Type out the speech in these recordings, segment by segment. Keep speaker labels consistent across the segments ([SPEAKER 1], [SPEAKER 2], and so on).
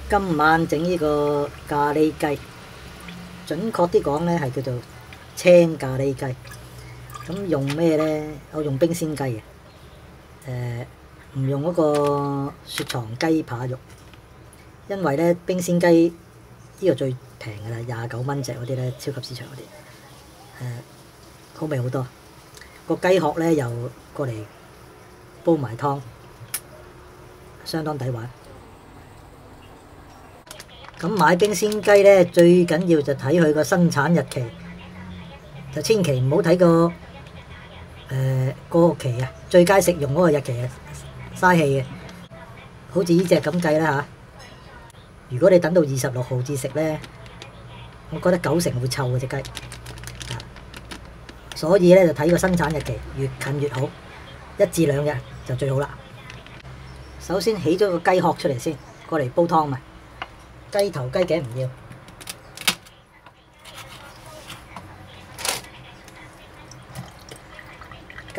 [SPEAKER 1] 今晚整呢個咖喱雞，準確啲講咧係叫做青咖喱雞。咁用咩咧？我用冰鮮雞嘅，唔用嗰個雪藏雞扒肉，因為咧冰鮮雞呢個最平㗎啦，29蚊隻嗰啲咧，超級市場嗰啲，好味好多。個雞殼咧又過嚟煲埋湯，相當抵玩。咁買冰鮮雞咧，最緊要就睇佢個生產日期，就千祈唔好睇個過期啊，最佳食用嗰個日期啊，嘥氣嘅。好似呢隻咁計啦嚇，如果你等到26號至食咧，我覺得90%會臭嘅隻雞。所以咧就睇個生產日期，越近越好，1至2日就最好啦。首先起咗個雞殼出嚟先，過嚟煲湯嘛。雞頭雞頸唔要，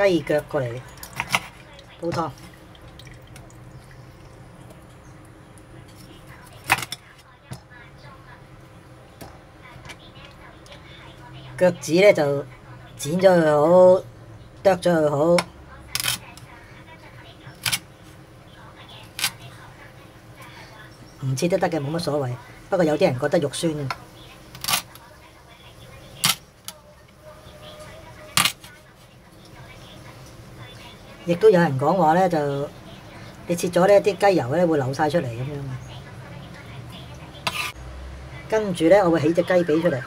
[SPEAKER 1] 雞腳過嚟煲湯。腳趾咧就剪咗佢好，剁咗佢好。唔切都得嘅，冇乜所謂。不過有啲人覺得肉酸嘅，亦都有人講話咧，就你切咗呢啲雞油咧會流晒出嚟咁樣。跟住咧，我會起隻雞髀出嚟，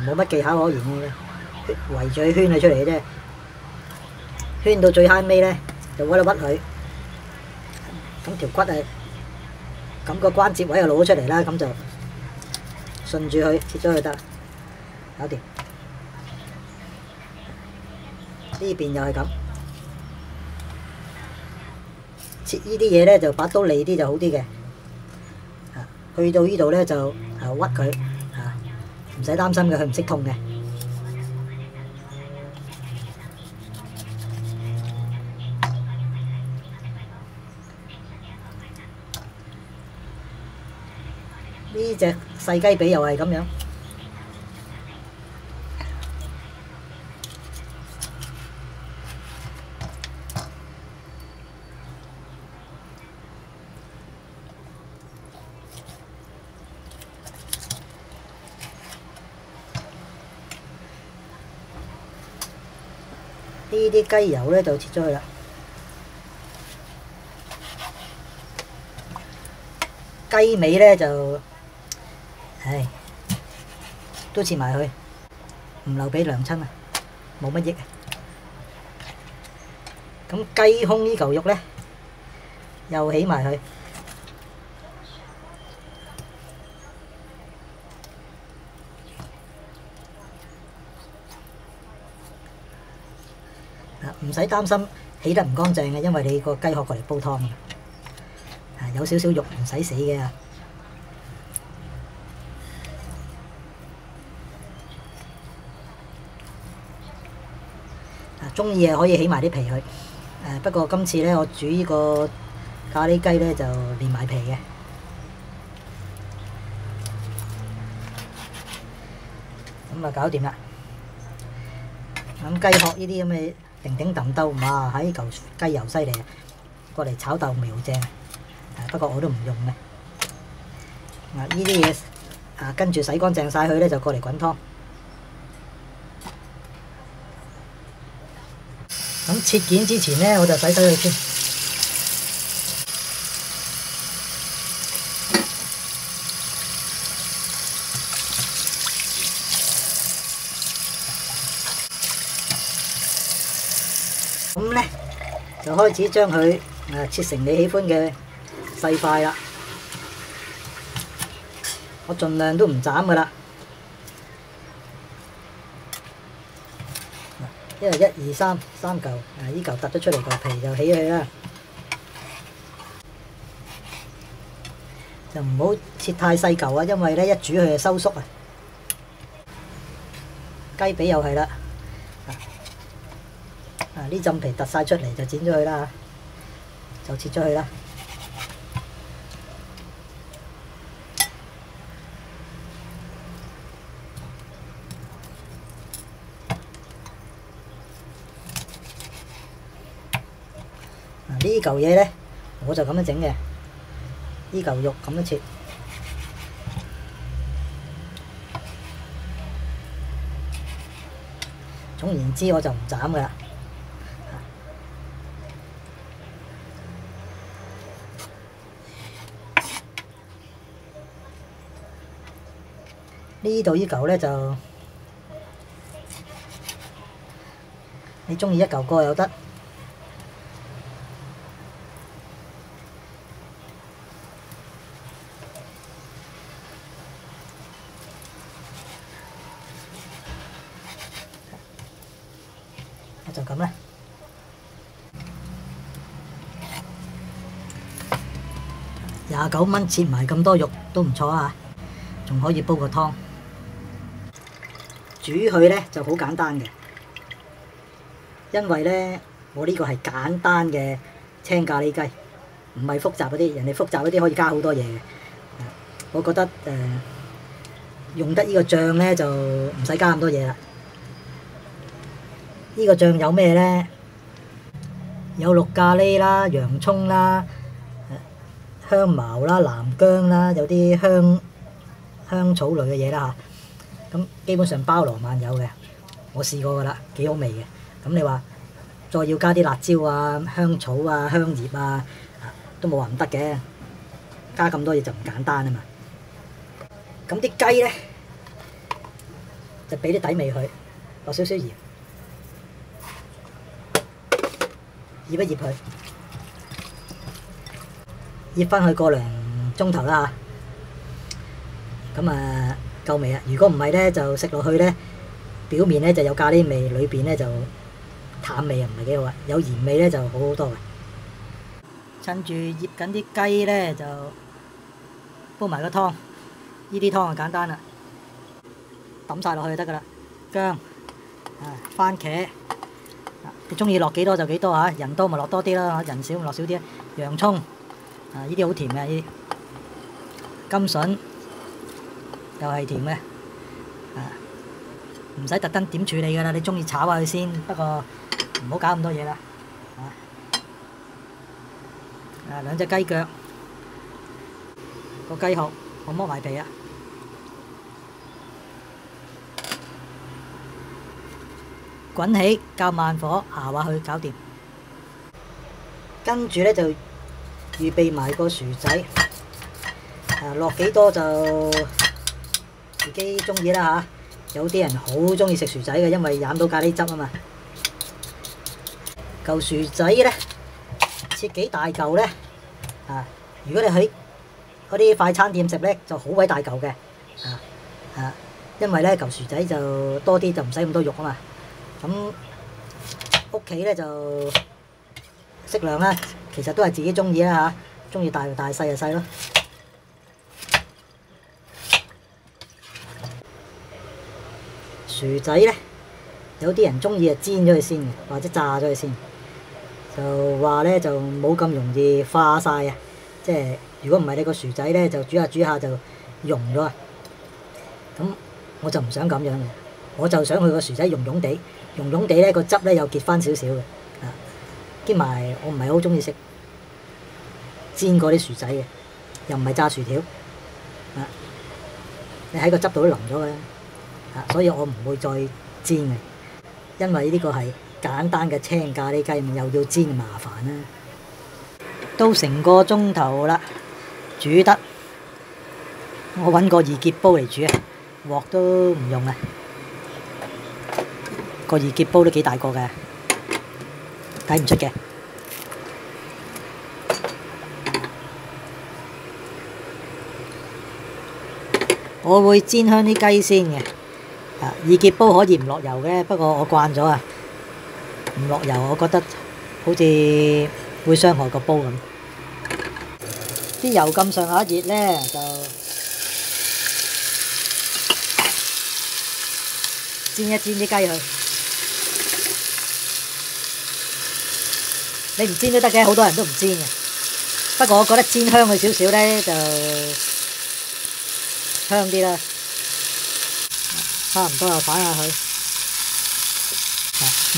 [SPEAKER 1] 冇乜技巧可言嘅，圍住佢圈佢出嚟嘅啫。圈到最閪尾咧，就屈一屈佢。咁條骨啊，咁個關節位又攞咗出嚟啦，咁就順住佢切咗佢得，搞掂。呢邊又係咁，切呢啲嘢咧就把刀利啲就好啲嘅。去到呢度咧就屈佢，唔使擔心嘅，佢唔識痛嘅。呢隻細雞髀又係咁樣，呢啲雞油咧就切咗佢啦。雞尾咧就都切埋佢，唔留俾娘親啊，冇乜益啊。咁雞胸呢嚿肉咧，又起埋佢。唔使擔心起得唔乾淨嘅，因為你個雞殼過嚟煲湯嘅，有少少肉唔使死嘅。中意可以起埋啲皮去，不過今次咧我煮呢個咖喱雞咧就連埋皮嘅。咁啊搞掂啦。咁雞殼呢啲咁嘅叮叮揼兜，哇！喺嚿雞油犀利啊，過嚟炒豆苗正。不過我都唔用嘅。呢啲嘢跟住洗乾淨晒佢咧，就過嚟滾湯。咁切件之前咧，我就洗佢先。咁咧就開始將佢切成你喜歡嘅細塊啦。我盡量都唔斬噶啦，因為1、2、3嚿，呢嚿突咗出嚟個皮就起佢啦。就唔好切太細嚿啊，因為咧一煮佢就收縮啊。雞髀又係啦，呢浸皮突晒出嚟就剪咗佢啦。就切咗佢啦。呢嚿嘢咧，我就咁樣整嘅，呢嚿肉咁樣切。總言之，我就唔斬噶啦。呢度呢嚿咧就你中意一嚿過又得。就咁啦，29蚊切埋咁多肉都唔錯啊！仲可以煲個湯，煮佢呢就好簡單嘅，因為呢我呢個係簡單嘅青咖喱雞，唔係複雜嗰啲，人哋複雜嗰啲可以加好多嘢嘅。我覺得用得呢個醬呢就唔使加咁多嘢啦。呢個醬有咩呢？有綠咖喱啦、洋葱啦、香茅啦、南薑啦，有啲香草類嘅嘢啦嚇。咁基本上包羅萬有嘅，我試過㗎啦，幾好味嘅。咁你話再要加啲辣椒啊、香草啊、香葉啊，都冇話唔得嘅。加咁多嘢就唔簡單啊嘛。咁啲雞呢，就俾啲底味佢，落少少鹽。醃一醃佢，醃翻去個零鐘頭啦嚇。咁夠味啦。如果唔係咧，就食落去咧，表面咧就有咖喱味，裏邊咧就淡味啊，唔係幾好啊。有鹽味咧就好好多嘅。趁住醃緊啲雞咧，就煲埋個湯。呢啲湯就簡單啦，抌晒落去就得噶啦。薑番茄。你中意落幾多就幾多嚇，人多咪落多啲啦，人少咪落少啲。洋葱呢啲好甜嘅，呢啲甘筍又係甜嘅，唔使特登點處理噶啦，你中意炒下佢先，不過唔好搞咁多嘢啦。兩隻雞腳，個雞殼我剝埋皮啊。滾起，較慢火熬下去，搞掂。跟住咧就預備埋個薯仔，落幾多就自己中意啦嚇。有啲人好中意食薯仔嘅，因為飲到咖喱汁啊嘛。嚿薯仔咧切幾大嚿咧如果你喺嗰啲快餐店食咧就好鬼大嚿嘅因為咧嚿薯仔就多啲，就唔使咁多肉啊嘛。咁屋企咧就適量啦，其實都係自己中意啦嚇，中意大就大，細就細咯。薯仔咧，有啲人中意煎咗佢先嘅，或者炸咗佢先，就話咧就冇咁容易化晒啊！即係如果唔係你個薯仔咧，就煮下煮下就溶咗啊！咁我就唔想咁樣嘅，我就想佢個薯仔溶溶地。溶溶地咧，個汁咧又結翻少少嘅，兼埋我唔係好中意食煎嗰啲薯仔嘅，又唔係炸薯條，你喺個汁度都淋咗嘅，所以我唔會再煎嘅，因為呢個係簡單嘅青咖喱雞，又要煎麻煩啦。都成個鐘頭啦，煮得，我揾個易潔煲嚟煮啊，鑊都唔用啊。個易潔煲都幾大個嘅，睇唔出嘅。我會煎香啲雞先嘅。易潔煲可以唔落油嘅，不過我慣咗啊，唔落油我覺得好似會傷害個煲咁。啲油咁上下熱咧，就煎一煎啲雞去。你唔煎都得嘅，好多人都唔煎嘅。不過我覺得煎香佢少少咧就香啲啦。差唔多就反下佢，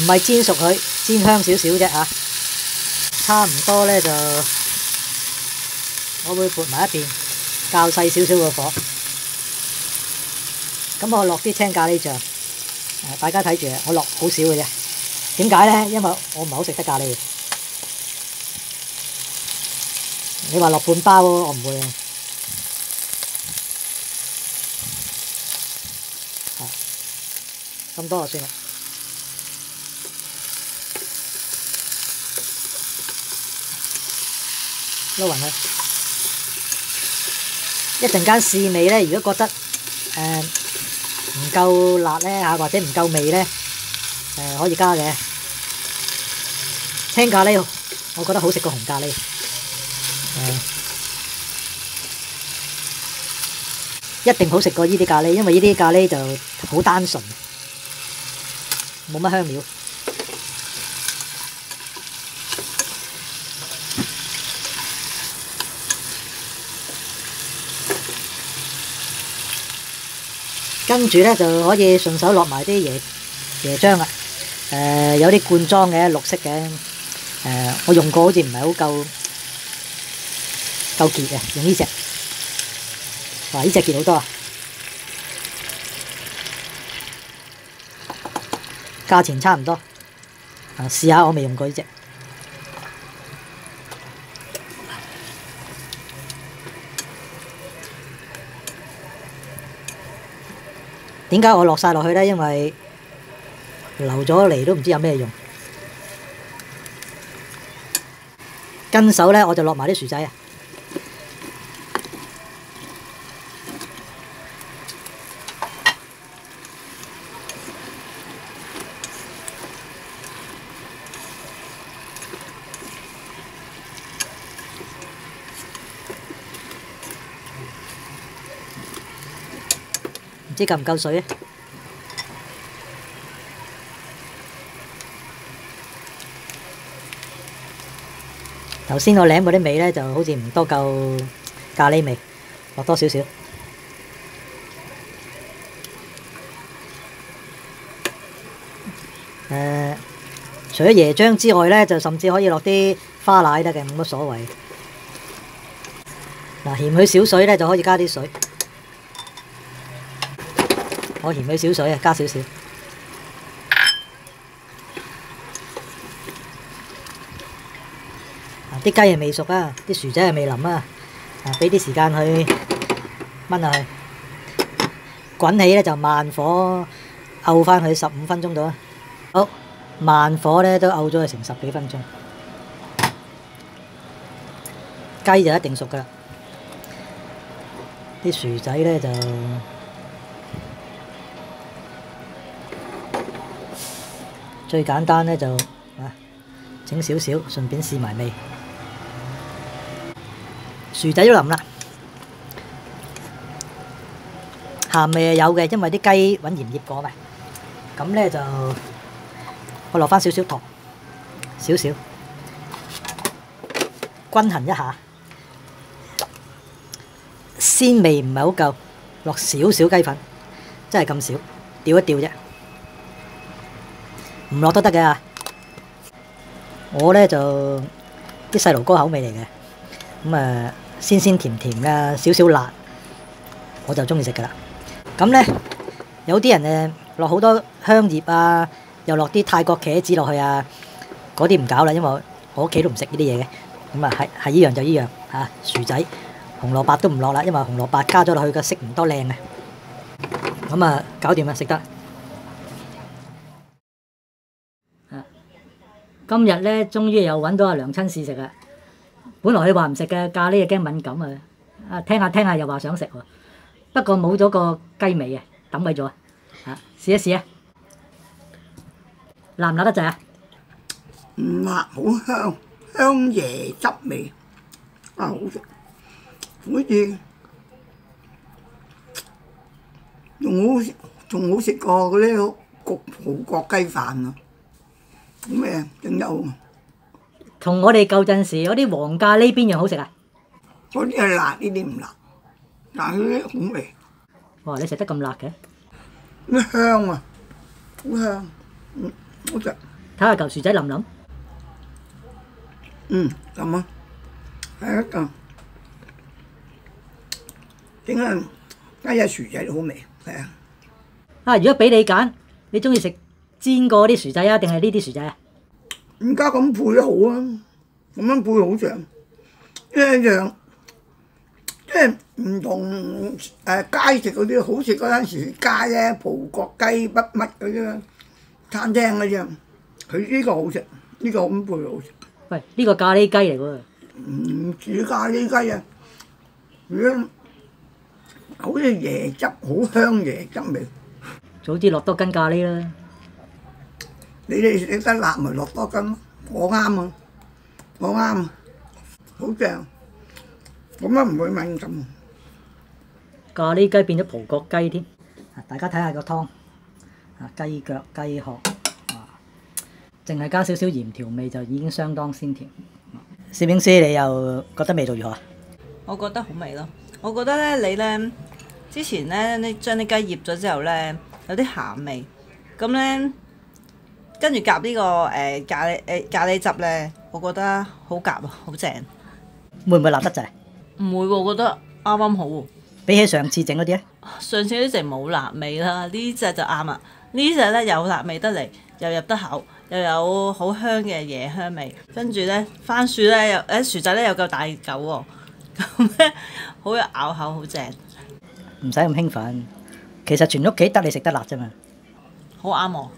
[SPEAKER 1] 唔係煎熟佢，煎香少少啫嚇。差唔多咧就我會撥埋一邊，較細少少個火。咁我落啲青咖喱醬，大家睇住啊，我落好少嘅啫。點解咧？因為我唔係好食得咖喱。你話落半包喎，我唔會啊。咁多就算啦。撈勻佢，一陣間試味咧。如果覺得唔夠辣咧嚇，或者唔夠味咧，可以加嘅。青咖喱我覺得好食過紅咖喱。一定好食過依啲咖喱，因為依啲咖喱就好單純，冇乜香料。跟住咧就可以順手落埋啲椰漿啦。有啲罐裝嘅綠色嘅，我用過好似唔係好夠結嘅，用呢隻。哇！呢隻結好多啊，價錢差唔多。試下，我未用過呢隻。點解我落晒落去咧？因為留咗嚟都唔知有咩用。跟手咧，我就落埋啲薯仔啊。唔知夠唔夠水啊？頭先我舐嗰啲味咧，就好似唔多夠咖喱味，落多少少。除咗椰漿之外咧，就甚至可以落啲花奶得嘅，冇乜所謂。嗱，嫌佢少水咧，就可以加啲水。我嫌佢少水啊，加少少。啲雞係未熟啊，啲薯仔係未腍啊，俾啲時間去炆下去。滾起咧就慢火漚翻佢15分鐘到啊。好，慢火咧都漚咗佢成10幾分鐘。雞就一定熟噶啦，啲薯仔咧就最簡單咧就整少少，順便試埋味。薯仔都腍啦，鹹味係有嘅，因為啲雞揾鹽醃過嘛。咁咧就我落翻少少糖，少少均衡一下。鮮味唔係好夠，落少少雞粉，真係咁少，調一調啫，唔落都得嘅。我咧就啲細路哥口味嚟嘅，咁鮮鮮甜甜嘅，少少辣，我就中意食噶啦。咁咧有啲人落好多香葉啊，又落啲泰國茄子落去啊，嗰啲唔搞啦，因為我屋企都唔食呢啲嘢嘅。咁係依樣就依樣嚇，薯仔紅蘿蔔都唔落啦，因為紅蘿蔔加咗落去個色唔多靚嘅。咁搞掂啦，食得。今日咧，終於又揾到阿娘親試食啦。本來佢話唔食嘅咖喱，又驚敏感啊！聽下又話想食喎。不過冇咗個雞味啊，抌鬼咗啊！試一試啊，辣唔辣得滯啊？
[SPEAKER 2] 唔辣，好香，香椰汁味，好食，好似仲好食過嗰啲焗葡國雞飯啊！咁整有
[SPEAKER 1] 同我哋舊陣時嗰啲黃咖喱邊樣好食啊？
[SPEAKER 2] 嗰啲係辣，呢啲唔辣，但係呢啲好味，
[SPEAKER 1] 哇！你食得咁辣嘅？
[SPEAKER 2] 呢香啊，好香，好食。
[SPEAKER 1] 睇下嚿薯仔腍唔腍？
[SPEAKER 2] 咁啊，係一嚿，整下加隻薯仔都好味，係啊。
[SPEAKER 1] 啊！如果俾你揀，你中意食煎過啲薯仔啊，定係呢啲薯仔啊？
[SPEAKER 2] 而家咁配都好啊，咁樣配好正，一樣，即係唔同街食嗰啲好食嗰陣時街咧，葡國雞乜乜嗰啲餐廳嗰啲，佢呢個好食，呢個咁配好食。
[SPEAKER 1] 喂，呢個咖喱雞嚟喎。
[SPEAKER 2] 唔似咖喱雞啊，佢好似椰汁，好香椰汁味。
[SPEAKER 1] 早啲落多斤咖喱啦。
[SPEAKER 2] 你哋食得辣咪落多斤咯，我啱啊，我啱啊，好正，咁樣唔會敏感。
[SPEAKER 1] 咖喱雞變咗葡國雞添。大家睇下個湯，雞腳、雞殼，淨係加少少鹽調味就已經相當鮮甜。攝影師，你又覺得味道如何啊？
[SPEAKER 3] 我覺得好味咯。我覺得咧，你咧之前咧，你將啲雞醃咗之後咧，有啲鹹味，咁咧跟住夾呢個咖喱汁咧，我覺得好夾啊，好正。
[SPEAKER 1] 會唔會辣得滯？
[SPEAKER 3] 唔會喎，我覺得啱啱好喎。
[SPEAKER 1] 比起上次整嗰啲咧？
[SPEAKER 3] 上次呢隻冇辣味啦，呢隻就啱啦。呢隻咧有辣味得嚟，又入得口，又有好香嘅椰香味。跟住咧番薯咧又薯仔咧有夠大嚿喎，咁咧好有咬口，好正。
[SPEAKER 1] 唔使咁興奮，其實全屋企得你食得辣啫嘛。
[SPEAKER 3] 好啱我。